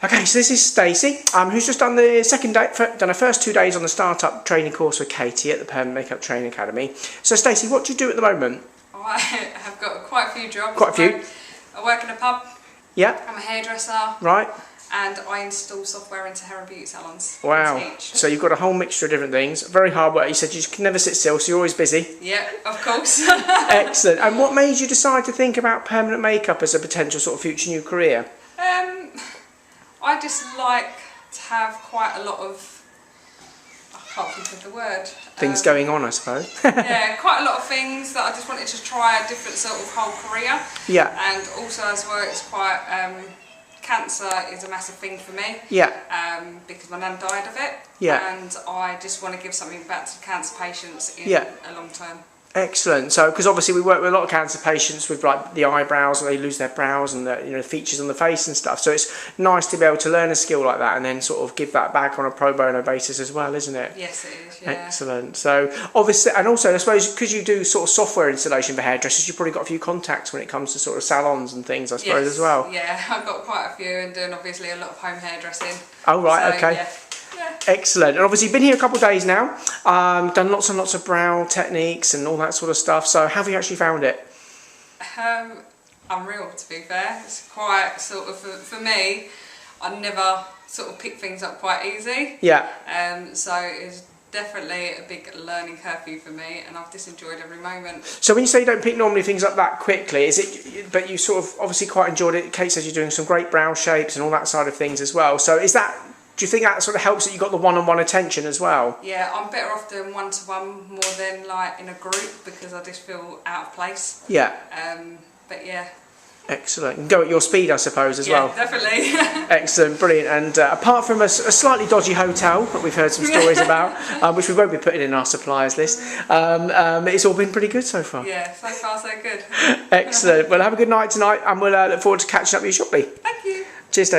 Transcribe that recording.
Okay, so this is Stacey, who's just done the done her first 2 days on the startup training course with Katy at the Permanent Makeup Training Academy. So Stacey, what do you do at the moment? I have got quite a few jobs. Quite a few? I work in a pub. Yeah. I'm a hairdresser. Right. And I install software into hair and beauty salons. Wow. So you've got a whole mixture of different things. Very hard work. You said you can never sit still, so you're always busy. Yeah, of course. Excellent. And what made you decide to think about permanent makeup as a potential sort of future new career? I just like to have quite a lot of, I can't think of the word. Things going on, I suppose. Yeah, quite a lot of things that I just wanted to try a different sort of whole career. Yeah. And also as well, it's quite, cancer is a massive thing for me. Yeah. Because my nan died of it. Yeah. And I just want to give something back to cancer patients in a long term. Excellent. So, because obviously we work with a lot of cancer patients with like the eyebrows, and they lose their brows and the features on the face and stuff. So it's nice to be able to learn a skill like that and then sort of give that back on a pro bono basis as well, isn't it? Yes, it is. Yeah. Excellent. So obviously, and also I suppose because you do sort of software installation for hairdressers, you've probably got a few contacts when it comes to sort of salons and things, I suppose, as well. Yeah, I've got quite a few and doing obviously a lot of home hairdressing. Oh right, so, okay. Yeah. Excellent. And obviously you've been here a couple of days now, done lots and lots of brow techniques and all that sort of stuff. So how have you actually found it? Unreal, to be fair. It's quite sort of, for me, I never sort of pick things up quite easy. Yeah. So it's definitely a big learning curve for me, and I've just enjoyed every moment. So when you say you don't pick normally things up that quickly, is it, but you sort of obviously quite enjoyed it. Kate says you're doing some great brow shapes and all that side of things as well. So is that, do you think that sort of helps that you got the one-on-one attention as well? Yeah, I'm better off doing one-to-one more than like in a group because I just feel out of place. Yeah. But yeah. Excellent. And go at your speed, I suppose, as well. Yeah, definitely. Excellent, brilliant. And apart from a slightly dodgy hotel that we've heard some stories about, which we won't be putting in our suppliers list, it's all been pretty good so far. Yeah, so far so good. Excellent. Well, have a good night tonight, and we'll look forward to catching up with you shortly. Thank you. Cheers, Stacey.